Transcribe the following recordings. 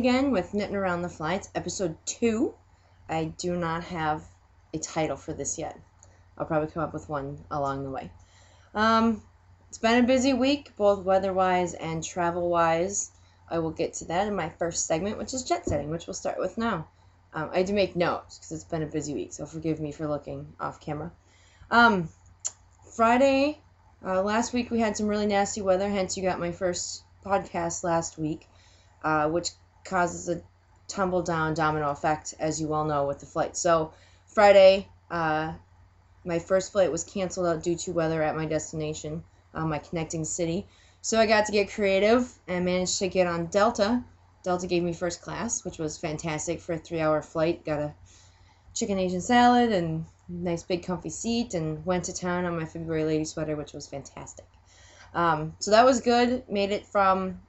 Again with Knitting Around the Fly. It's episode 2. I do not have a title for this yet. I'll probably come up with one along the way. It's been a busy week, both weather-wise and travel-wise. I will get to that in my first segment, which is jet setting, which we'll start with now. I do make notes because it's been a busy week, so forgive me for looking off camera. Friday, last week we had some really nasty weather, hence you got my first podcast last week, which causes a tumble down domino effect, as you all know, with the flight. So Friday, my first flight was canceled out due to weather at my destination, my connecting city. So I got to get creative and managed to get on Delta. Delta gave me first class, which was fantastic for a 3-hour flight. Got a chicken Asian salad and nice big comfy seat, and went to town on my February lady sweater, which was fantastic. So that was good. Made it from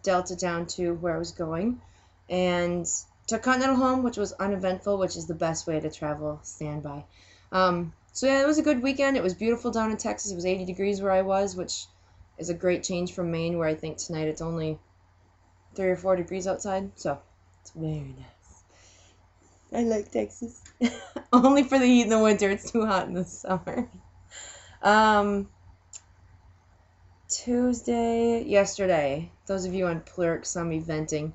Delta down to where I was going, and took Continental home, which was uneventful, which is the best way to travel standby. So yeah, it was a good weekend. It was beautiful down in Texas. It was 80 degrees where I was, which is a great change from Maine, where I think tonight it's only 3 or 4 degrees outside. So it's very nice. I like Texas. Only for the heat in the winter. It's too hot in the summer. Yesterday, those of you on Plurk saw me venting.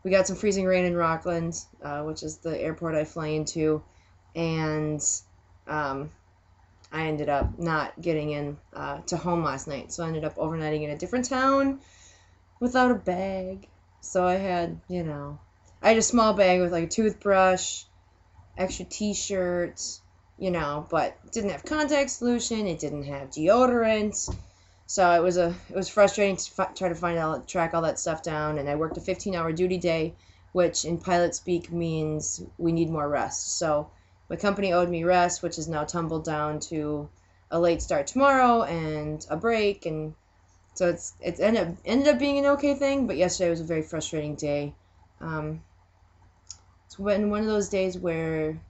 We got some freezing rain in Rockland, which is the airport I fly into, and I ended up not getting in to home last night, so I ended up overnighting in a different town without a bag. So I had, I had a small bag with like a toothbrush, extra t-shirts, but it didn't have contact solution, it didn't have deodorant. So it was frustrating to try to track all that stuff down, and I worked a 15-hour duty day, which in pilot speak means we need more rest. So my company owed me rest, which is now tumbled down to a late start tomorrow and a break, and so it's ended up being an okay thing. But yesterday was a very frustrating day. It's one of those days where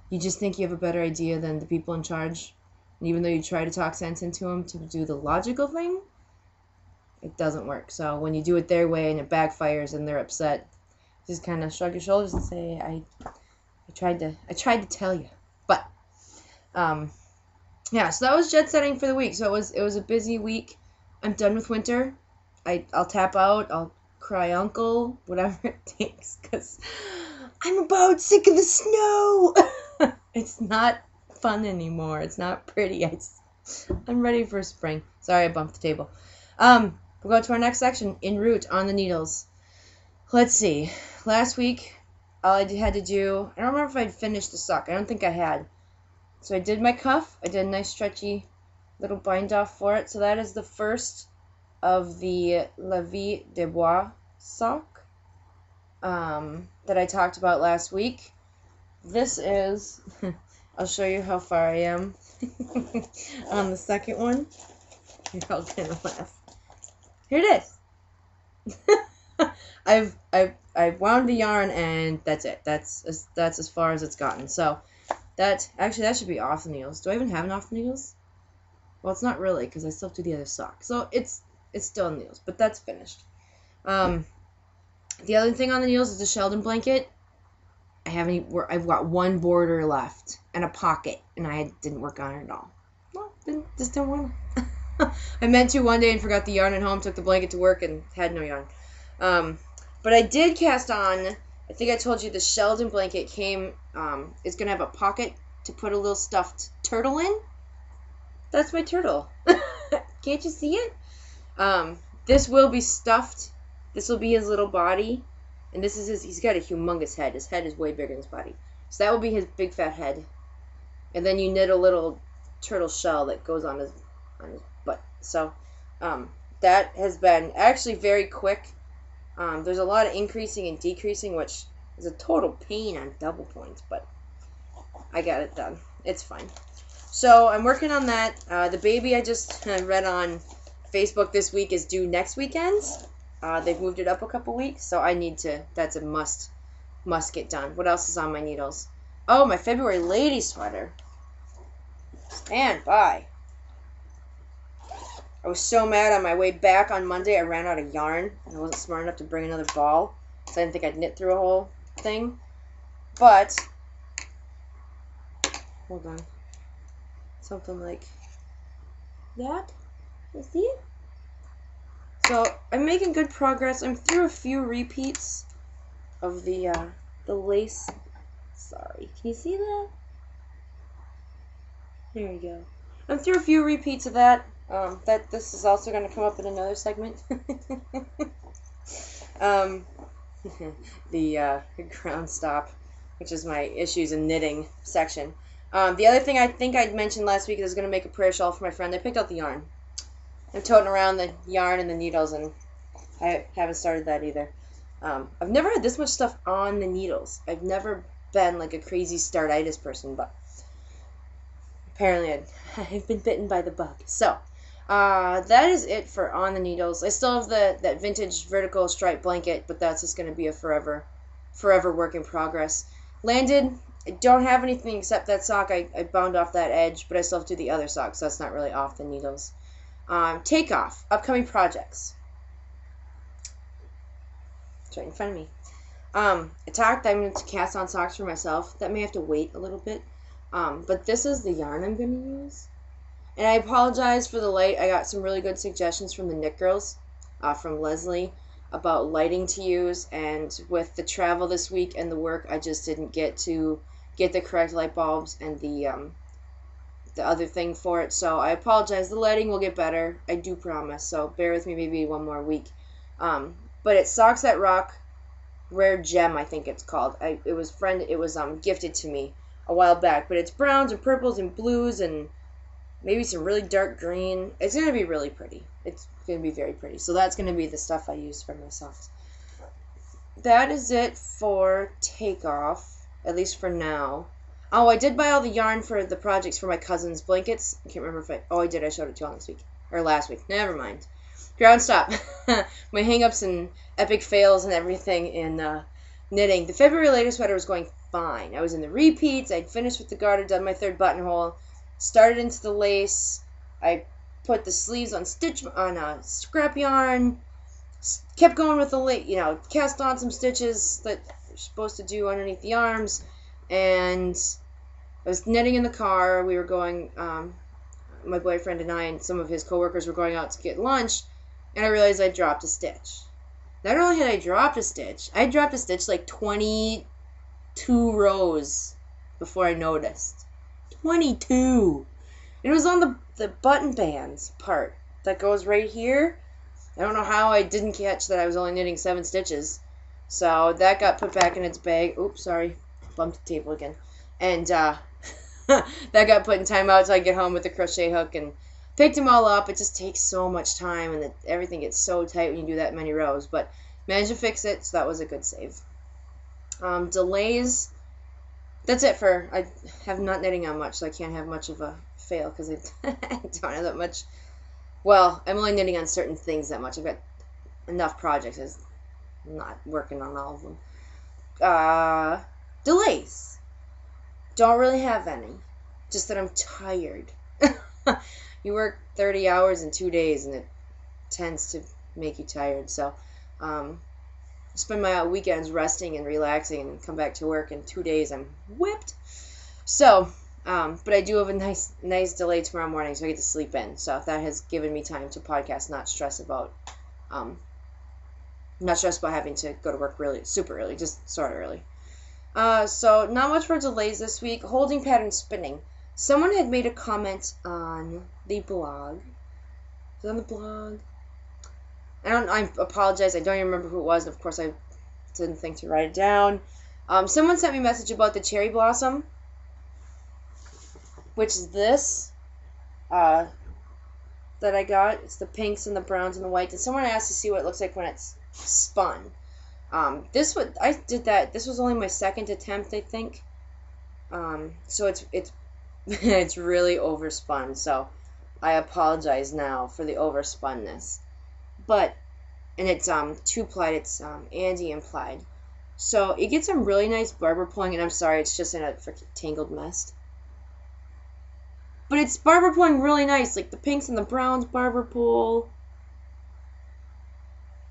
you just think you have a better idea than the people in charge. And even though you try to talk sense into them to do the logical thing, it doesn't work. So when you do it their way and it backfires and they're upset, just kind of shrug your shoulders and say, I tried to tell you. But yeah, so that was jet setting for the week. So it was a busy week. I'm done with winter. I'll tap out. I'll cry uncle, whatever it takes, because I'm about sick of the snow. It's not fun anymore. It's not pretty. I'm ready for spring. Sorry, I bumped the table. We'll go to our next section, en route on the needles. Let's see. Last week, all I had to do, I don't remember if I'd finished the sock. I don't think I had. So I did my cuff. I did a nice stretchy little bind off for it. So that is the first of the La Vie de Bois sock that I talked about last week. This is, I'll show you how far I am on the second one. You're all gonna laugh. Here it is. I've wound the yarn, and that's it. That's as far as it's gotten. So that should be off the needles. Do I even have an off the needles? Well, it's not really, because I still have to do the other sock. So it's still on the needles, but that's finished. The other thing on the needles is the Sheldon blanket. I've got one border left and a pocket, and I didn't work on it at all. Well, just didn't want to. I meant to one day and forgot the yarn at home, took the blanket to work, and had no yarn. But I did cast on, I think I told you the Sheldon blanket came, it's going to have a pocket to put a little stuffed turtle in. That's my turtle. Can't you see it? This will be stuffed. This will be his little body. And this is he's got a humongous head. His head is way bigger than his body. So that will be his big fat head. And then you knit a little turtle shell that goes on his butt. So that has been actually very quick. There's a lot of increasing and decreasing, which is a total pain on double points, but I got it done. It's fine. So I'm working on that. The baby I just read on Facebook this week is due next weekend. They've moved it up a couple weeks, so I need to, that's a must get done. What else is on my needles? Oh, my February lady sweater. Stand by. I was so mad on my way back on Monday. I ran out of yarn, and I wasn't smart enough to bring another ball, so I didn't think I'd knit through a whole thing. But, hold on, something like that. You see it? So I'm making good progress. I'm through a few repeats of the lace. Sorry, can you see that? There you go. I'm through a few repeats of that. This is also going to come up in another segment. The ground stop, which is my issues in knitting section. The other thing I think I'd mentioned last week is I was going to make a prayer shawl for my friend. I picked out the yarn. I'm toting around the yarn and the needles, and I haven't started that either. I've never had this much stuff on the needles. I've never been like a crazy startitis person, but apparently I've been bitten by the bug. So, that is it for on the needles. I still have that vintage vertical stripe blanket, but that's just going to be a forever work in progress. Landed, I don't have anything except that sock. I bound off that edge, but I still have to do the other sock, so that's not really off the needles. Takeoff, upcoming projects. It's right in front of me. I talked, I'm going to cast on socks for myself. That may have to wait a little bit. But this is the yarn I'm going to use. And I apologize for the light. I got some really good suggestions from the Knit Girls, from Leslie, about lighting to use. And with the travel this week and the work, I just didn't get to get the correct light bulbs and the other thing for it. So I apologize. The lighting will get better. I do promise. So bear with me maybe one more week. But it's Socks That Rock Rare Gem, I think it's called. It was gifted to me a while back, but it's browns and purples and blues and maybe some really dark green. It's going to be really pretty. It's going to be very pretty. So that's going to be the stuff I use for my socks. That is it for takeoff, at least for now. Oh, I did buy all the yarn for the projects for my cousin's blankets. I can't remember if I did. I showed it to you all this week. Or last week. Never mind. Ground stop. My hang-ups and epic fails and everything in knitting. The February later sweater was going fine. I was in the repeats. I'd finished with the garter, done my third buttonhole, started into the lace. I put the sleeves on scrap yarn, kept going with the cast on some stitches that you're supposed to do underneath the arms, and I was knitting in the car. We were going, my boyfriend and I and some of his coworkers were going out to get lunch, and I realized I dropped a stitch. Not only had I dropped a stitch, I dropped a stitch like 22 rows before I noticed. 22! It was on the button bands part that goes right here. I don't know how I didn't catch that I was only knitting 7 stitches. So that got put back in its bag. Oops, sorry. Bumped the table again. And that got put in timeout till I get home with the crochet hook and picked them all up. It just takes so much time, and everything gets so tight when you do that many rows. But managed to fix it, so that was a good save. Delays. That's it for. I have not knitting on much, so I can't have much of a fail because I don't have that much. Well, I'm only knitting on certain things that much. I've got enough projects. I'm not working on all of them. Delays. Don't really have any. Just that I'm tired. You work 30 hours in 2 days, and it tends to make you tired. So, I spend my weekends resting and relaxing and come back to work. In 2 days, I'm whipped. So, but I do have a nice delay tomorrow morning, so I get to sleep in. So that has given me time to podcast, not stress about having to go to work really super early, just sort of early. So not much for delays this week. Holding pattern spinning. Someone had made a comment on the blog. Is it on the blog? I apologize. I don't even remember who it was. Of course, I didn't think to write it down. Someone sent me a message about the cherry blossom, which is this that I got. It's the pinks and the browns and the whites. And someone asked to see what it looks like when it's spun. I did that. This was only my second attempt, I think. So it's it's really overspun. So I apologize now for the overspunness. But, and it's 2-plied, it's Andy implied. So it gets some really nice barber pulling, and I'm sorry, it's just in a freaking tangled mess. But it's barber pooling really nice. Like the pinks and the browns barber pool.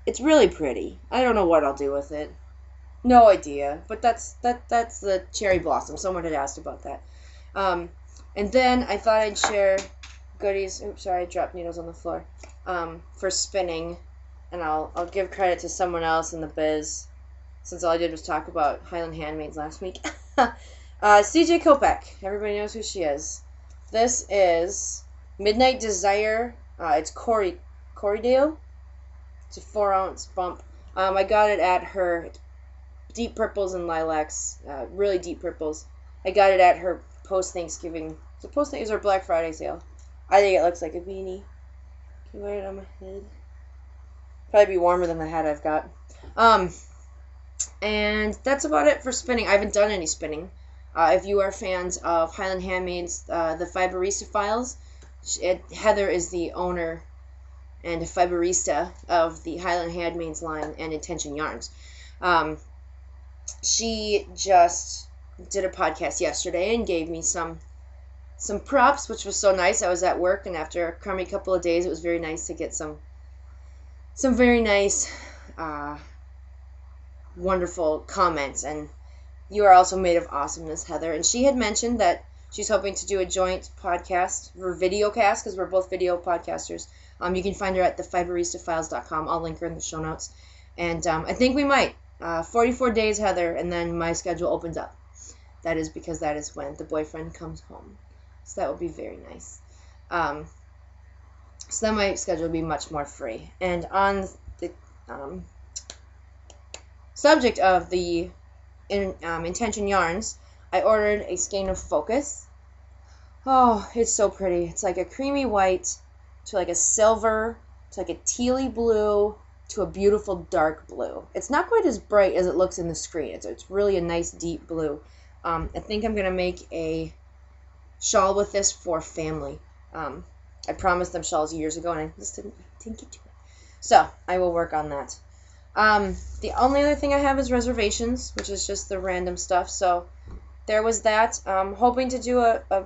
It's really pretty. I don't know what I'll do with it. No idea. But that's the cherry blossom. Someone had asked about that. And then I thought I'd share goodies. Oops, sorry, I dropped needles on the floor. For spinning. And I'll give credit to someone else in the biz, since all I did was talk about Highland Handmaids last week. CJ Kopek. Everybody knows who she is. This is Midnight Desire. It's Corriedale. It's a 4-ounce bump. I got it at her deep purples and lilacs. Really deep purples. I got it at her post-Thanksgiving. It was her Black Friday sale. I think it looks like a beanie. Can you wear it on my head? Probably be warmer than the hat I've got. And that's about it for spinning. I haven't done any spinning. If you are fans of Highland Handmaids, the Fiberista Files, Heather is the owner and a fiberista of the Highland Handmaids line and Intention Yarns. She just did a podcast yesterday and gave me some props, which was so nice. I was at work, and after a crummy couple of days, it was very nice to get some very nice, wonderful comments. And you are also made of awesomeness, Heather. And she had mentioned that she's hoping to do a joint podcast, or video cast, because we're both video podcasters. You can find her at thefiberista.files.com. I'll link her in the show notes. And I think we might. 44 days, Heather, and then my schedule opens up. That is because that is when the boyfriend comes home. So that would be very nice. So then my schedule will be much more free. And on the subject of the Intention Yarns, I ordered a skein of Focus. Oh, it's so pretty. It's like a creamy white to like a silver to like a tealy blue to a beautiful dark blue. It's not quite as bright as it looks in the screen. It's really a nice deep blue. I think I'm going to make a shawl with this for family. I promised them shawls years ago, and I just didn't get to it. So I will work on that. The only other thing I have is reservations, which is just the random stuff. So there was that. Hoping to do a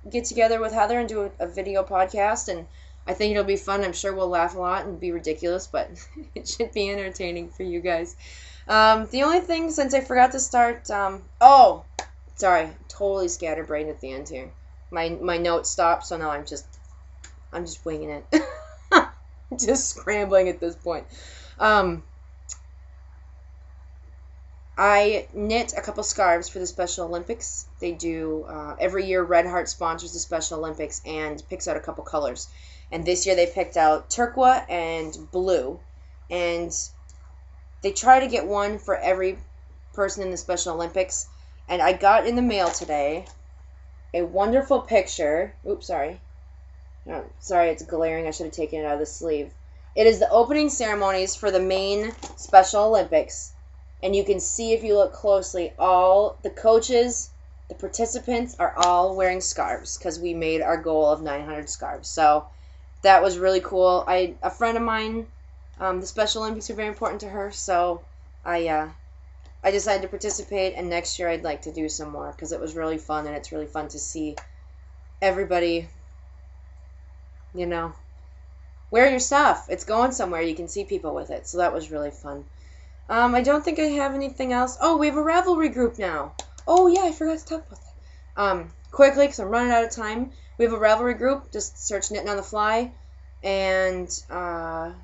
get together with Heather and do a video podcast, and I think it'll be fun. I'm sure we'll laugh a lot and be ridiculous, but it should be entertaining for you guys. The only thing, since I forgot to start, sorry, totally scatterbrained at the end here. My note stopped, so now I'm just winging it. Just scrambling at this point. I knit a couple scarves for the Special Olympics. They do, every year Red Heart sponsors the Special Olympics and picks out a couple colors. And this year they picked out turquoise and blue. And they try to get one for every person in the Special Olympics. And I got in the mail today a wonderful picture. Oops, sorry. Oh, sorry, it's glaring. I should have taken it out of the sleeve. It is the opening ceremonies for the main Special Olympics. And you can see, if you look closely, all the coaches, the participants are all wearing scarves because we made our goal of 900 scarves. So that was really cool. A friend of mine, the Special Olympics are very important to her, so I decided to participate, and next year I'd like to do some more because it was really fun, and it's really fun to see everybody, wear your stuff. It's going somewhere. You can see people with it, so that was really fun. I don't think I have anything else. Oh, we have a Ravelry group now. Oh, yeah, I forgot to talk about that. Quickly, because I'm running out of time. We have a Ravelry group. Just search Knitting on the Fly. And I'll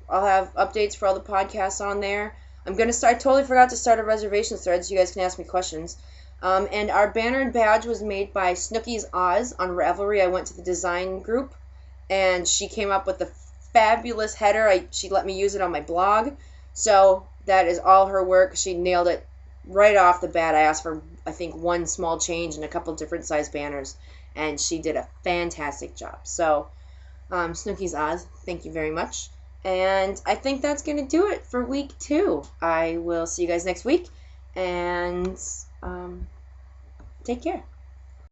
have updates for all the podcasts on there. I totally forgot to start a reservations thread so you guys can ask me questions. And our banner and badge was made by Snooki's Oz on Ravelry. I went to the design group, and she came up with a fabulous header. She let me use it on my blog. So that is all her work. She nailed it right off the bat. I asked for, I think, one small change and a couple different size banners, and she did a fantastic job. So, Snooki's Oz, thank you very much. And I think that's going to do it for week 2. I will see you guys next week, and take care.